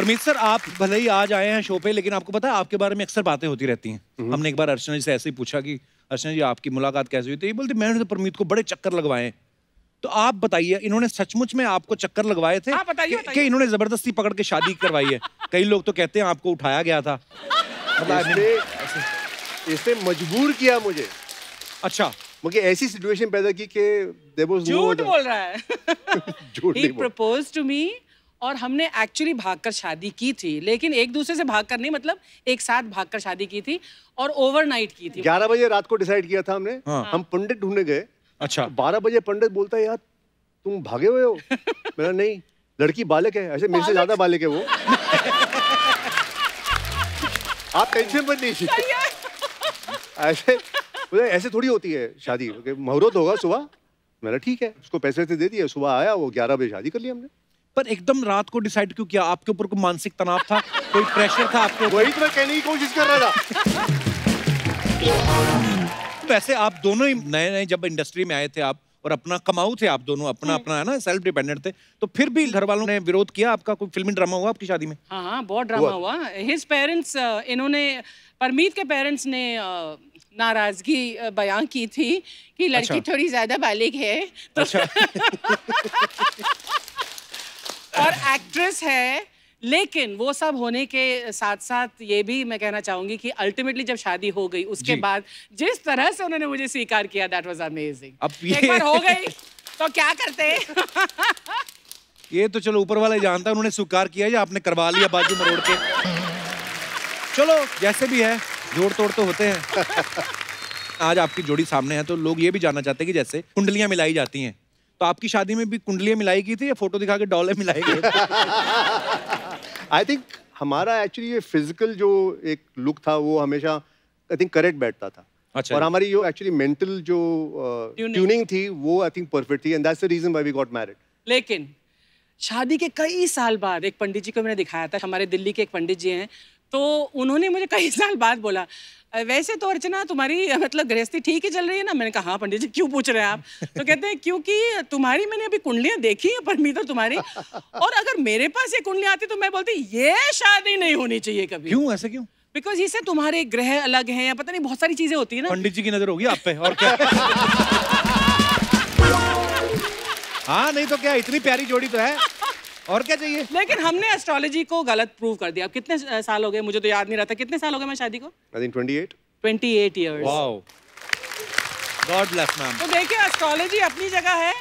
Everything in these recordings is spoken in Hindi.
परमीत सर, आप भले ही आज आए हैं शो पे, लेकिन आपको पता है आपके बारे में अक्सर बातें होती रहती हैं। हमने एक बार अर्चना जी से ऐसे ही पूछा कि अर्चना जी आपकी मुलाकात कैसे हुई, तो ये बोलते मैंने तो परमीत को बड़े चक्कर लगवाए। तो आप बताइए, इन्होंने सचमुच में आपको चक्कर लगवाए थे कि इन्होंने जबरदस्ती पकड़ के शादी करवाई है? कई लोग तो कहते हैं आपको उठाया गया था। इसने मजबूर किया मुझे। अच्छा, मुझे ऐसी सिचुएशन पैदा की कि झूठ बोल रहा है। झूठ नहीं। He proposed to me और हमने एक्चुअली भागकर शादी की थी, लेकिन एक दूसरे से भागकर नहीं, मतलब एक साथ भागकर शादी की थी और ओवरनाइट की थी। 11 बजे रात को डिसाइड किया था हमने। हाँ। हम पंडित ढूंढने गए। अच्छा। 12 बजे पंडित बोलता है यार तुम भागे हुए हो। मेरा नहीं, लड़की बालक है, ऐसे मेरे से ज्यादा बालक है वो। आप टेंशन मत लीजिए। ऐसे थोड़ी होती है शादी। मुहूर्त होगा सुबह। मेरा ठीक है, उसको पैसे दे दिए, सुबह आया वो, 11 बजे शादी कर ली हमने। पर एकदम रात को डिसाइड क्यों किया? आपके ऊपर कोई मानसिक तनाव था, कोई प्रेशर था आपके? वही तो मैं कहने की कोशिश कर रहा था। वैसे आप दोनों ही नए जब इंडस्ट्री में आए थे आप, और अपना कमाऊ थे आप दोनों, अपना है ना, सेल्फ डिपेंडेंट थे, तो फिर भी घर वालों ने विरोध किया आपका? कोई फिल्मी ड्रामा हुआ आपकी शादी में? हाँ, बहुत ड्रामा हुआ। हिज पेरेंट्स, इन्होंने, परमीत के पेरेंट्स ने नाराजगी बयां की थी कि लड़की अच्छा। थोड़ी ज्यादा बालिग है, तो अच्छा। और एक्ट्रेस है। लेकिन वो सब होने के साथ साथ ये भी मैं कहना चाहूंगी कि अल्टीमेटली जब शादी हो गई उसके बाद जिस तरह से उन्होंने मुझे स्वीकार किया, दैट वाज अमेजिंग। अब एक बार हो गई तो क्या करते? ये तो चलो ऊपर वाला ही जानता है, उन्होंने स्वीकार किया या आपने करवा लिया बाजू मरोड़ के? चलो जैसे भी है, जोड़ तोड़ तो होते हैं। आज आपकी जोड़ी सामने है तो लोग ये भी जानना चाहते हैं कि जैसे कुंडलियां मिलाई जाती हैं, तो आपकी शादी में भी कुंडलियां मिलाई की थी या फोटो दिखा के डॉले मिलाई गए? आई थिंक हमारा एक्चुअली ये फिजिकल जो एक लुक था वो हमेशा आई थिंक करेक्ट बैठता था। अच्छा। और हमारी जो एक्चुअली मेंटल जो ट्यूनिंग थी वो आई थिंक परफेक्ट थी, and that's the reason why we got married. लेकिन शादी के कई साल बाद एक पंडित जी को मैंने दिखाया था, हमारे दिल्ली के एक पंडित जी हैं, तो उन्होंने मुझे कई साल बाद बोला, वैसे तो अर्चना तुम्हारी मतलब गृहस्थी ठीक ही चल रही है ना? मैंने कहा हाँ पंडित जी, क्यों पूछ रहे हैं आप? तो कहते हैं क्योंकि तुम्हारी मैंने अभी कुंडलियां देखी हैं परमीत और तुम्हारी, और अगर मेरे पास ये कुंडलियां आती तो मैं बोलती ये शादी नहीं होनी चाहिए कभी। क्यों, ऐसे क्यों? बिकॉज इससे तुम्हारे ग्रह अलग हैं या पता नहीं बहुत सारी चीजें होती है ना। पंडित जी की नजर होगी आप पे, और क्या? हाँ, नहीं तो क्या, इतनी प्यारी जोड़ी तो है, और क्या चाहिए? लेकिन हमने एस्ट्रोलॉजी को गलत प्रूव कर दिया। अब कितने साल हो गए, मुझे तो याद नहीं रहता, कितने साल हो गए मैं शादी को? I think 28 years. Wow, God bless ma'am. तो देखिए, एस्ट्रोलॉजी अपनी जगह है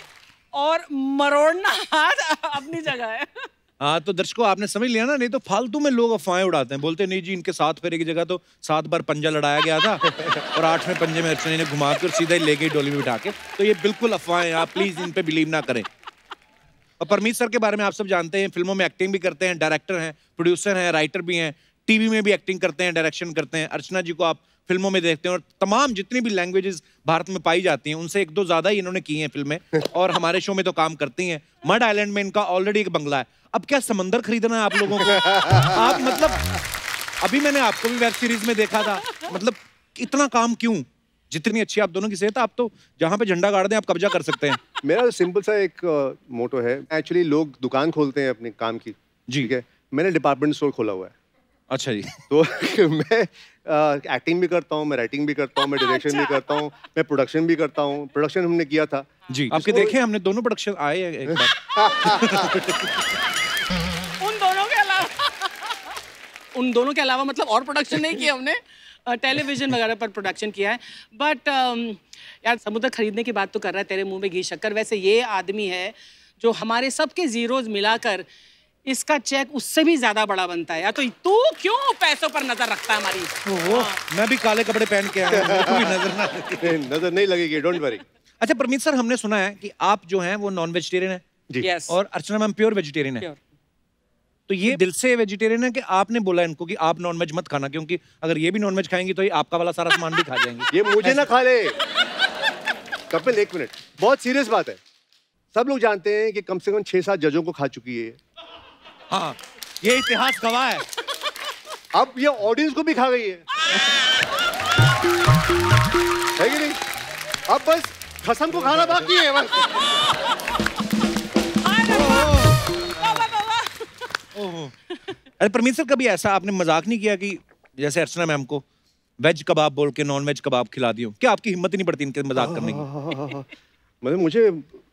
और मरोड़ना हाथ अपनी जगह है। हाँ, तो दर्शकों आपने समझ लिया ना, नहीं तो फालतू में लोग अफवाहें उड़ाते हैं, बोलते नहीं जी इनके 7 फेरे की जगह तो 7 बार पंजा लड़ाया गया था और 8वें पंजे में अर्चना ने घुमा कर सीधा ही ले गई डोली में बिठा के। तो ये बिल्कुल अफवाहें हैं, आप प्लीज इन पे बिलीव ना करें। और परमीत सर के बारे में आप सब जानते हैं, फिल्मों में एक्टिंग भी करते हैं, डायरेक्टर हैं, प्रोड्यूसर हैं, राइटर भी हैं, टीवी में भी एक्टिंग करते हैं, डायरेक्शन करते हैं। अर्चना जी को आप फिल्मों में देखते हैं और तमाम जितनी भी लैंग्वेजेस भारत में पाई जाती हैं उनसे 1-2 ज्यादा ही इन्होंने की हैं फिल्में, और हमारे शो में तो काम करती हैं। मड आइलैंड में इनका ऑलरेडी एक बंगला है। अब क्या समंदर खरीदना है आप लोगों को? आप मतलब अभी मैंने आपको भी वेब सीरीज में देखा था, मतलब इतना काम क्यों? जितनी अच्छी आप दोनों की सेहत, आप तो जहाँ पे झंडा गाड़ दें आप कब्जा कर सकते हैं। मेरा सिंपल सा एक मोटो है। एक्चुअली लोग दुकान खोलते हैं अपने काम की, ठीक है, मैंने डिपार्टमेंट स्टोर खोला हुआ है। अच्छा जी। तो मैं एक्टिंग भी करता हूँ, मैं राइटिंग भी करता हूँ, मैं डायरेक्शन भी करता हूँ, मैं प्रोडक्शन भी करता हूँ। प्रोडक्शन हमने किया था जी, आपके देखे हमने दोनों प्रोडक्शन आए हैं एक बार। उन दोनों के अलावा मतलब और प्रोडक्शन नहीं किया हमने, टेलीविजन वगैरह पर प्रोडक्शन किया है। बट यार, समुद्र खरीदने की बात तो कर रहा है, तेरे मुंह में घी शक्कर। वैसे ये आदमी है जो हमारे सबके जीरोज मिलाकर इसका चेक उससे भी ज्यादा बड़ा बनता है। या तो तू क्यों पैसों पर नजर रखता है हमारी? मैं भी काले कपड़े पहन के आया हूं, कोई नजर नहीं लगेगी, डोंट वरी। अच्छा परमीत सर, हमने सुना है कि आप जो हैं वो नॉन वेजिटेरियन है जी, yes. और अर्चना मैम प्योर वेजिटेरियन है। तो ये दिल से वेजिटेरियन है कि आपने बोला इनको कि आप नॉन वेज मत खाना, क्योंकि अगर ये भी नॉन वेज खाएंगी तो ये आपका वाला सारा सामान भी खा जाएंगे? ये मुझे ना खा ले। कपिल एक मिनट, बहुत सीरियस बात है। सब लोग जानते हैं कि कम से कम 6-7 जजों को खा चुकी है। हाँ, ये इतिहास गवाह है। अब ये ऑडियंस को भी खा गई है कि नहीं? अब बस कसम को खाना बाकी है बस। अरे परमीत सर, कभी ऐसा आपने मजाक नहीं किया कि जैसे अर्चना मैम को वेज कबाब बोल के नॉन वेज कबाब खिला दियो? क्या आपकी हिम्मत ही नहीं पड़ती इनके मजाक करने की? मतलब मुझे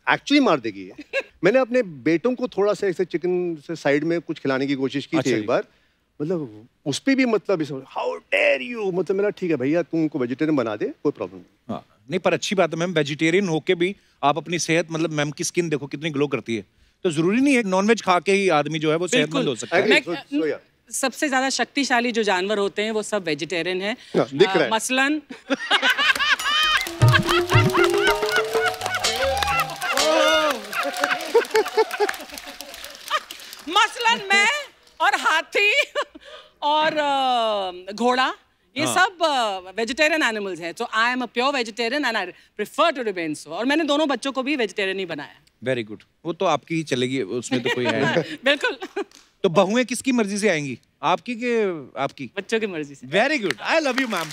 एक्चुअली मार देगी ये। मैंने अपने बेटों को थोड़ा सा ऐसे चिकन से साइड में कुछ खिलाने की कोशिश की थी एक बार, मतलब उस पे भी मतलब हाउ डेयर यू, मतलब मेरा ठीक है भैया तुम उनको वेजिटेरियन बना दे, कोई प्रॉब्लम नहीं। हाँ नहीं, पर अच्छी बात है मैम, वेजिटेरियन होके भी आप अपनी सेहत, मतलब मैम की स्किन देखो कितनी ग्लो करती है, तो जरूरी नहीं है नॉनवेज खा के ही आदमी जो है वो सेहतमंद हो सकता है। सबसे ज्यादा शक्तिशाली जो जानवर होते हैं वो सब वेजिटेरियन हैं। दिख रहा है। मसलन मसलन मैं और हाथी और घोड़ा, ये सब वेजिटेरियन एनिमल्स हैं। तो I am a pure vegetarian and I prefer to remain so. और मैंने दोनों बच्चों को भी वेजिटेरियन ही बनाया। वेरी गुड, वो तो आपकी ही चलेगी, उसमें तो कोई है नहीं। बिल्कुल। तो बहुएं किसकी मर्जी से आएंगी, आपकी के आपकी? बच्चों की मर्जी से। Very good, I love you ma'am.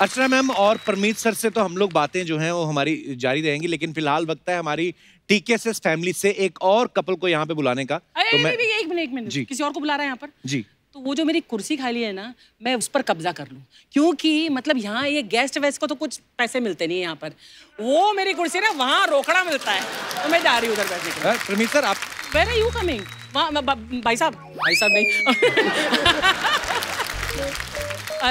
Archana ma'am और परमीत सर से तो हम लोग बातें जो हैं वो हमारी जारी रहेंगी, लेकिन फिलहाल वक्त है हमारी टीकेएसएस फैमिली से एक और कपल को यहाँ पे बुलाने का। तो मैं एक मिनट जी, किसी और को बुला रहा है यहाँ पर जी। तो वो जो मेरी कुर्सी खाली है ना, मैं उस पर कब्जा कर लूं, क्योंकि मतलब यहाँ ये गेस्ट वेस्ट को तो कुछ पैसे मिलते नहीं है यहाँ पर। वो मेरी कुर्सी ना वहाँ रोकड़ा मिलता है, तो मैं जा रही हूँ उधर बैठने के लिए। परमीत सर आप Where are you coming? भाई साहब नहीं।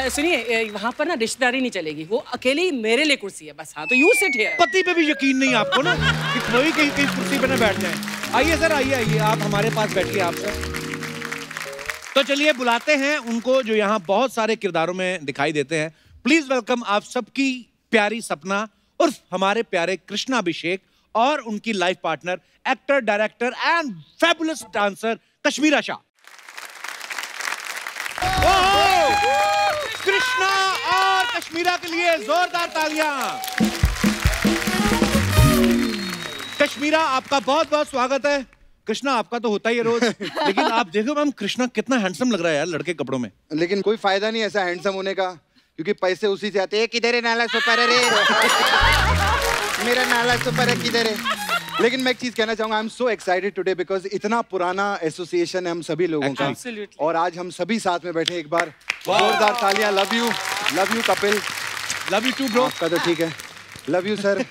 सुनिए, वहाँ पर ना रिश्तेदारी नहीं चलेगी, वो अकेली मेरे लिए कुर्सी है बस। हाँ तो यू सिट हियर। पति पे भी यकीन नहीं आपको ना कि कोई कहीं कुर्सी पे ना बैठ जाए। आइए सर, आइए आप हमारे पास बैठिए आप सर। तो चलिए बुलाते हैं उनको जो यहाँ बहुत सारे किरदारों में दिखाई देते हैं। प्लीज वेलकम आप सबकी प्यारी सपना उर्फ हमारे प्यारे कृष्णा अभिषेक और उनकी life partner, actor, director and fabulous dancer Kashmera Shah. Krishna और कश्मीरा के लिए जोरदार तालियां। कश्मीरा आपका बहुत बहुत स्वागत है। कृष्णा आपका तो होता ही है रोज, लेकिन आप देखो मैम कृष्णा कितना हैंडसम लग रहा है यार लड़के कपड़ों में। लेकिन कोई फायदा नहीं ऐसा हैंडसम होने का, क्योंकि पैसे उसी से आते हैं। किधर है नाला सुपर रे मेरा नाला सुपर है किधर है। लेकिन मैं एक चीज कहना चाहूंगा, I am so excited today because इतना पुराना एसोसिएशन है हम सभी लोगों का, और आज हम सभी साथ में बैठे। एक बार जोरदार तालियां। Love you Kapil. Love you too bro. आपका तो ठीक है, लव यू सर।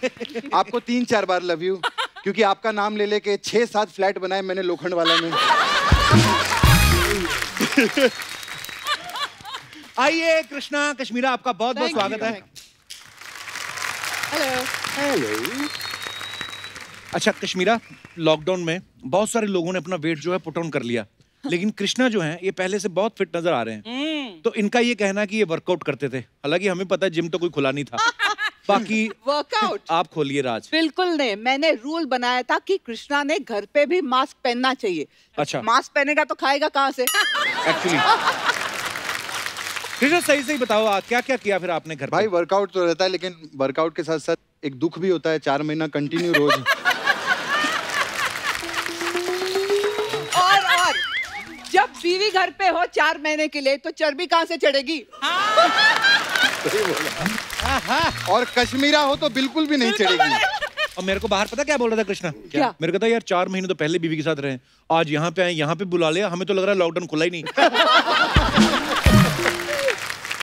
आपको 3-4 बार लव यू, क्योंकि आपका नाम ले लेके 6-7 फ्लैट बनाए मैंने लोखंड वाला में। आइए कृष्णा, कश्मीरा आपका बहुत बहुत स्वागत है। हेलो। अच्छा कश्मीरा, लॉकडाउन में बहुत सारे लोगों ने अपना वेट जो है पुट ऑन कर लिया, लेकिन कृष्णा जो है ये पहले से बहुत फिट नजर आ रहे हैं। तो इनका ये कहना कि ये वर्कआउट करते थे, हालांकि हमें पता है जिम तो कोई खुला नहीं था। बाकी वर्कआउट आप खोलिए राज। बिल्कुल नहीं, मैंने रूल बनाया था कि कृष्णा ने घर पे भी मास्क पहनना चाहिए। अच्छा। मास्क पहनेगा तो खाएगा कहाँ से? एक्चुअली कृष्णा सही बताओ क्या क्या किया फिर आपने घर पे? भाई वर्कआउट तो रहता है, लेकिन वर्कआउट के साथ साथ एक दुख भी होता है। 4 महीना कंटिन्यू रोज। और जब बीवी घर पे हो 4 महीने के लिए, तो चर्बी कहाँ से चढ़ेगी? और कश्मीरा हो तो बिल्कुल भी नहीं चढ़ेगी। और मेरे को बाहर पता क्या बोल रहा था कृष्णा? क्या? मेरे को था यार 4 महीने तो पहले बीवी के साथ रहे, आज यहाँ पे आए, यहाँ पे बुला लिया, हमें तो लग रहा है लॉकडाउन खुला ही नहीं।